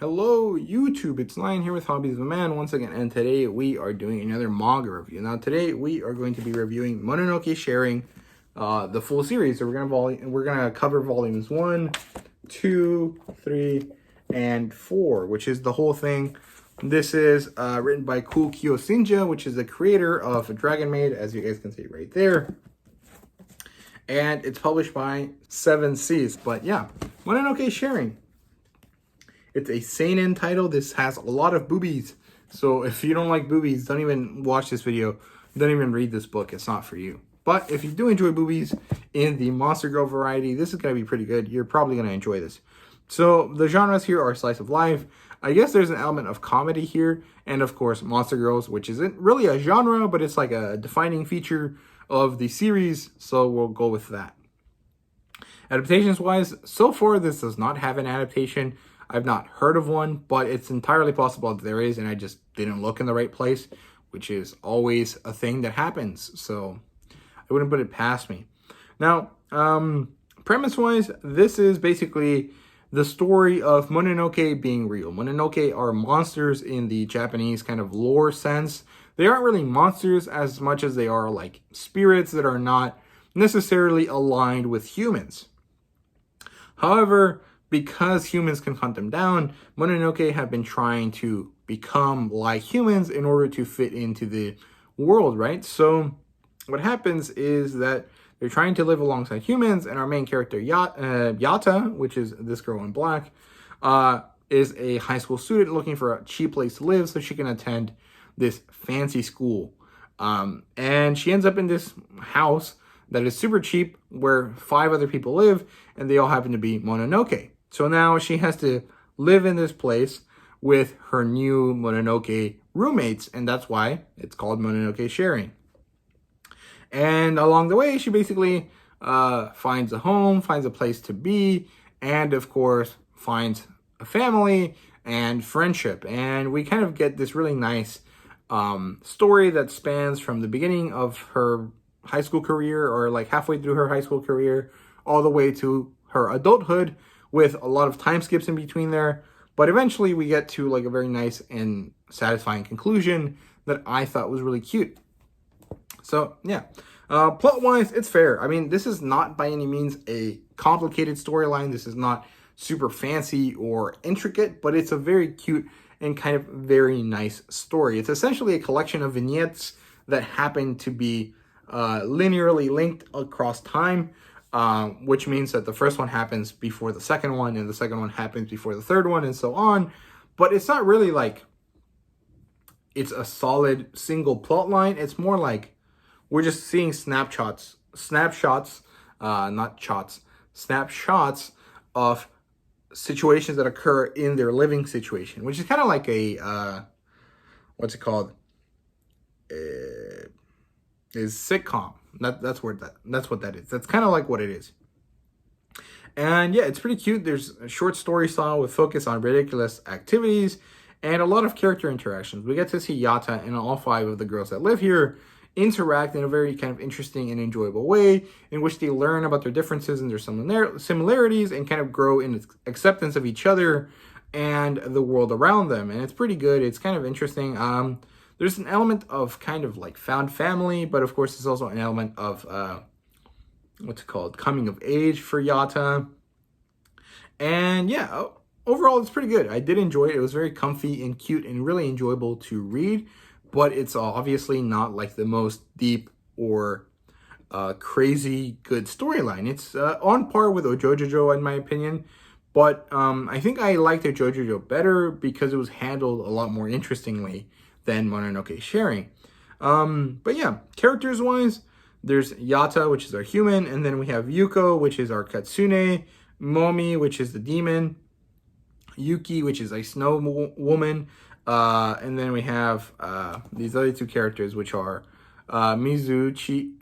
Hello YouTube, it's Lion here with Hobbies of a Man once again, and today we are doing another manga review. Now today we are going to be reviewing Mononoke Sharing, the full series. So we're gonna cover volumes 1, 2, 3, and 4, which is the whole thing. This is written by Cool Kyosinja, which is the creator of Dragon Maid, as you guys can see right there. And it's published by 7 Seas. But yeah, Mononoke Sharing. It's a seinen title. This has a lot of boobies. So if you don't like boobies, don't even watch this video. Don't even read this book. It's not for you. But if you do enjoy boobies in the Monster Girl variety, this is going to be pretty good. You're probably going to enjoy this. So the genres here are slice of life. I guess there's an element of comedy here. And of course, Monster Girls, which isn't really a genre, but it's like a defining feature of the series. So we'll go with that. Adaptations-wise, so far this does not have an adaptation. I've not heard of one, but it's entirely possible that there is, and I just didn't look in the right place, which is always a thing that happens. So I wouldn't put it past me. Now, premise-wise, this is basically the story of Mononoke being real. Mononoke are monsters in the Japanese kind of lore sense. They aren't really monsters as much as they are like spirits that are not necessarily aligned with humans. However, because humans can hunt them down, Mononoke have been trying to become like humans in order to fit into the world, right? So what happens is that they're trying to live alongside humans, and our main character, Yata, which is this girl in black, is a high school student looking for a cheap place to live so she can attend this fancy school. And she ends up in this house that is super cheap where 5 other people live, and they all happen to be Mononoke. So now she has to live in this place with her new Mononoke roommates, and that's why it's called Mononoke Sharing. And along the way, she basically finds a home, finds a place to be, and of course, finds a family and friendship. And we kind of get this really nice story that spans from the beginning of her high school career, or like halfway through her high school career, all the way to her adulthood, with a lot of time skips in between there. But eventually we get to like a very nice and satisfying conclusion that I thought was really cute. So yeah, plot-wise, it's fair. I mean, this is not by any means a complicated storyline. This is not super fancy or intricate, but it's a very cute and kind of very nice story. It's essentially a collection of vignettes that happen to be linearly linked across time. Which means that the first one happens before the second one, and the second one happens before the third one, and so on. But it's not really like it's a solid single plot line. It's more like we're just seeing snapshots of situations that occur in their living situation, which is kind of like a, what's it called? Is sitcom. That's what that is. That's kind of like what it is. And yeah, it's pretty cute. There's a short story style with focus on ridiculous activities and a lot of character interactions. We get to see Yata and all 5 of the girls that live here interact in a very kind of interesting and enjoyable way, in which they learn about their differences and their similarities and kind of grow in acceptance of each other and the world around them. And it's pretty good. It's kind of interesting. There's an element of kind of like found family, but of course there's also an element of, what's it called? Coming of age for Yata. And yeah, overall it's pretty good. I did enjoy it. It was very comfy and cute and really enjoyable to read, but it's obviously not like the most deep or crazy good storyline. It's on par with Ojojojo in my opinion, but I think I liked Ojojojo better because it was handled a lot more interestingly than Mononoke Sharing. But yeah, characters-wise, there's Yata, which is our human, and then we have Yuko, which is our Katsune, Momi, which is the demon, Yuki, which is a snow woman, and then we have these other 2 characters, which are Misuchi,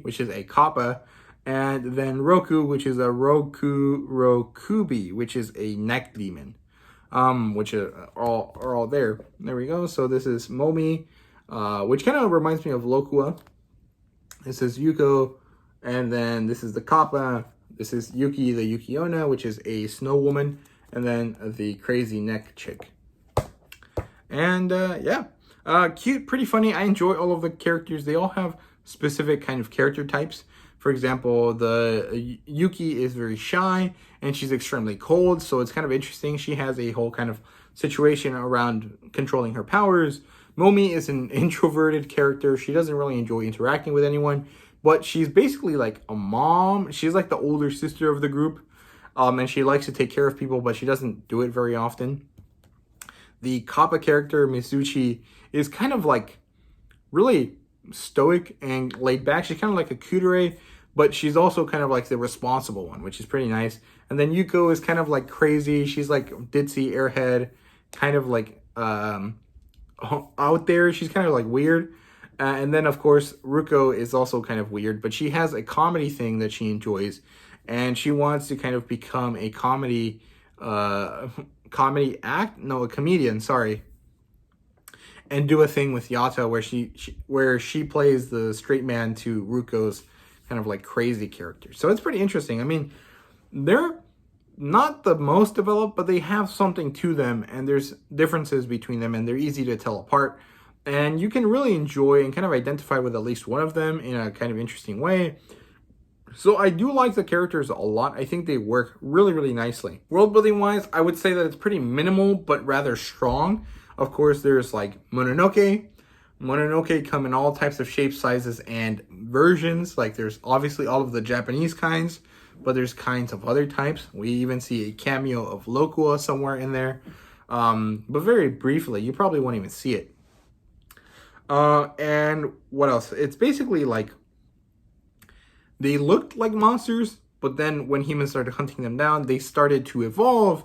which is a kappa, and then Roku, which is a Rokubi, which is a neck demon. Which are all there. There we go. So this is Momi, which kind of reminds me of Lokua. This is Yuko, and then this is the Kappa. This is Yuki the Yukiona, which is a snow woman, and then the crazy neck chick. And yeah, cute, pretty funny. I enjoy all of the characters. They all have specific kind of character types. For example, the Yuki is very shy and she's extremely cold, so it's kind of interesting. She has a whole kind of situation around controlling her powers. Momi is an introverted character. She doesn't really enjoy interacting with anyone, but she's basically like a mom. She's like the older sister of the group, and she likes to take care of people, but she doesn't do it very often. The Kappa character, Mizuchi, is kind of like really stoic and laid back. She's kind of like a kutere, but she's also kind of like the responsible one, which is pretty nice. And then Yuko is kind of like crazy. She's like ditzy, airhead, kind of like out there. She's kind of like weird. And then, of course, Ruko is also kind of weird, but she has a comedy thing that she enjoys. And she wants to kind of become a comedy a comedian, sorry. And do a thing with Yata where she plays the straight man to Ruko's kind of like crazy character. So it's pretty interesting. I mean, they're not the most developed, but they have something to them, and there's differences between them, and they're easy to tell apart. And you can really enjoy and kind of identify with at least one of them in a kind of interesting way. So I do like the characters a lot. I think they work really, really nicely. World building wise, I would say that it's pretty minimal, but rather strong. Of course, there's like Mononoke. Mononoke come in all types of shapes, sizes, and versions. Like there's obviously all of the Japanese kinds, but there's kinds of other types. We even see a cameo of Lokua somewhere in there. But very briefly, you probably won't even see it. And what else? It's basically like they looked like monsters, but then when humans started hunting them down, they started to evolve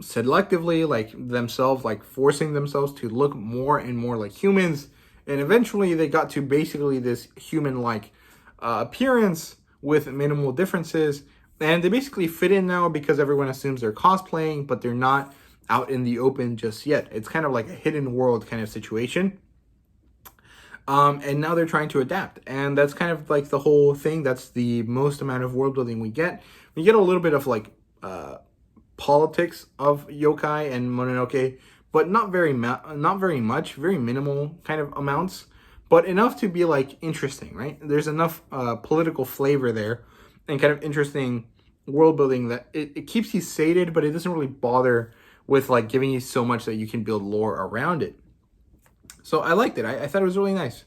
selectively, like themselves, like forcing themselves to look more and more like humans. And eventually they got to basically this human-like appearance with minimal differences. And they basically fit in now because everyone assumes they're cosplaying, but they're not out in the open just yet. It's kind of like a hidden world kind of situation. And now they're trying to adapt. And that's kind of like the whole thing. That's the most amount of world building we get. We get a little bit of like politics of yokai and Mononoke, but not very much, very minimal kind of amounts, but enough to be like interesting, right? There's enough political flavor there and kind of interesting world building that it keeps you sated, but it doesn't really bother with like giving you so much that you can build lore around it. So I liked it. I thought it was really nice.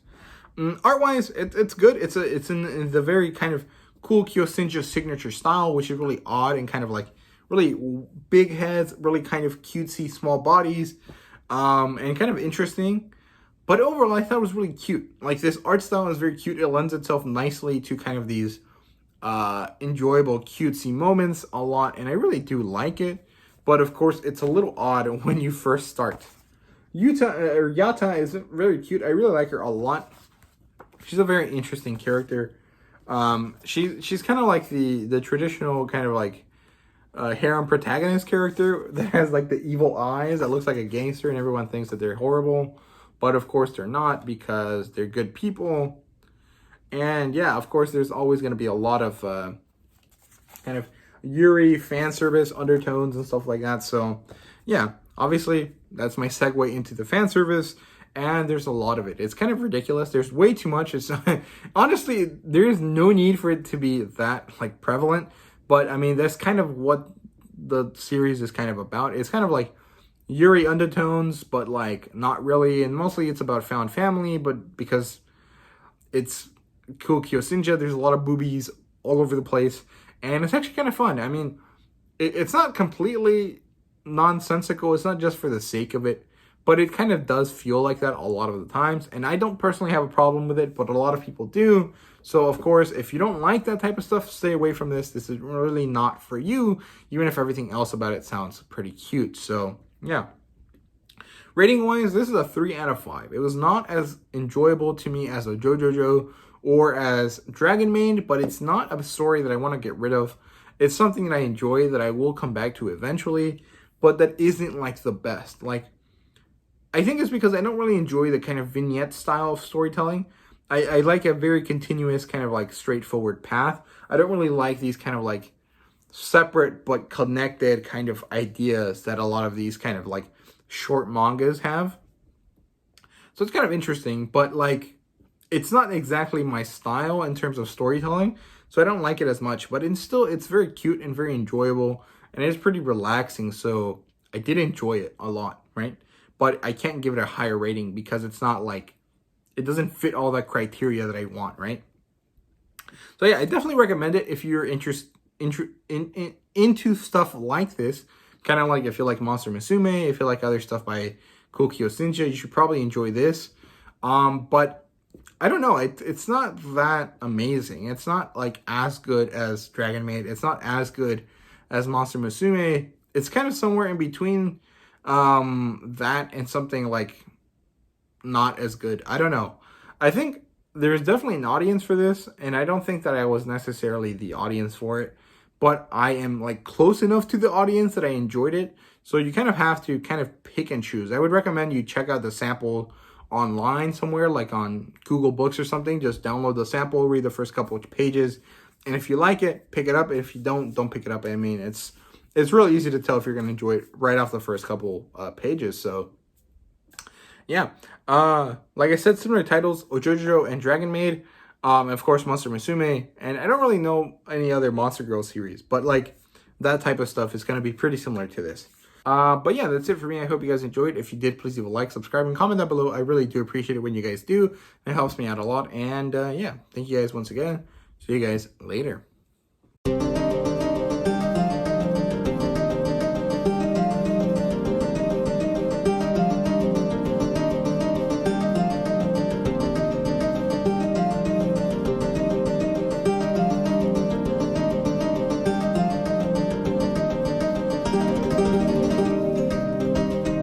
Art-wise, it's good. It's in the very kind of cool Kyosenja signature style, which is really odd and kind of like really big heads, really kind of cutesy small bodies, and kind of interesting. But overall, I thought it was really cute. Like this art style is very cute. It lends itself nicely to kind of these enjoyable cutesy moments a lot, and I really do like it. But of course, it's a little odd when you first start. Yata is very cute. I really like her a lot. She's a very interesting character. She's kind of like the traditional kind of like harem protagonist character that has like the evil eyes that looks like a gangster, and everyone thinks that they're horrible, but of course they're not because they're good people. And yeah, of course there's always going to be a lot of kind of Yuri fan service undertones and stuff like that. So yeah, obviously that's my segue into the fan service, and there's a lot of it. It's kind of ridiculous. There's way too much. It's honestly, there's no need for it to be that like prevalent, but I mean that's kind of what the series is kind of about. It's kind of like Yuri undertones, but like not really, and mostly it's about found family, but because it's cool Kyosenja, there's a lot of boobies all over the place, and it's actually kind of fun. I mean, it's not completely nonsensical. It's not just for the sake of it, but it kind of does feel like that a lot of the times, and I don't personally have a problem with it, but a lot of people do. So of course, if you don't like that type of stuff, stay away from this. This is really not for you, even if everything else about it sounds pretty cute. So yeah, rating wise, this is a 3 out of 5. It was not as enjoyable to me as a JoJojo or as Dragon Maid, but it's not a story that I want to get rid of. It's something that I enjoy, that I will come back to eventually, but that isn't like the best. Like, I think it's because I don't really enjoy the kind of vignette style of storytelling. I like a very continuous kind of like straightforward path. I don't really like these kind of like separate but connected kind of ideas that a lot of these kind of like short mangas have. So it's kind of interesting, but like it's not exactly my style in terms of storytelling, so I don't like it as much. But it's very cute and very enjoyable, and it's pretty relaxing. So I did enjoy it a lot, right? But I can't give it a higher rating because it's not like it doesn't fit all that criteria that I want, right? So yeah, I definitely recommend it if you're into stuff like this. Kind of like if you like Monster Musume, if you like other stuff by Kokyo Shinja, you should probably enjoy this. But I don't know, it's not that amazing. It's not like as good as Dragon Maid. It's not as good as Monster Musume. It's kind of somewhere in between that and something like not as good. I don't know. I think there's definitely an audience for this, and I don't think that I was necessarily the audience for it, but I am like close enough to the audience that I enjoyed it. So you kind of have to kind of pick and choose. I would recommend you check out the sample online somewhere, like on Google Books or something. Just download the sample, read the first couple of pages, and if you like it, pick it up. If you don't pick it up. I mean, it's really easy to tell if you're going to enjoy it right off the first couple pages. So yeah, like I said, similar titles, Ojojo and Dragon Maid, and of course Monster Musume, and I don't really know any other Monster Girl series, but like that type of stuff is going to be pretty similar to this. But yeah, that's it for me. I hope you guys enjoyed. If you did, please leave a like, subscribe, and comment down below. I really do appreciate it when you guys do. It helps me out a lot. And yeah, thank you guys once again. See you guys later.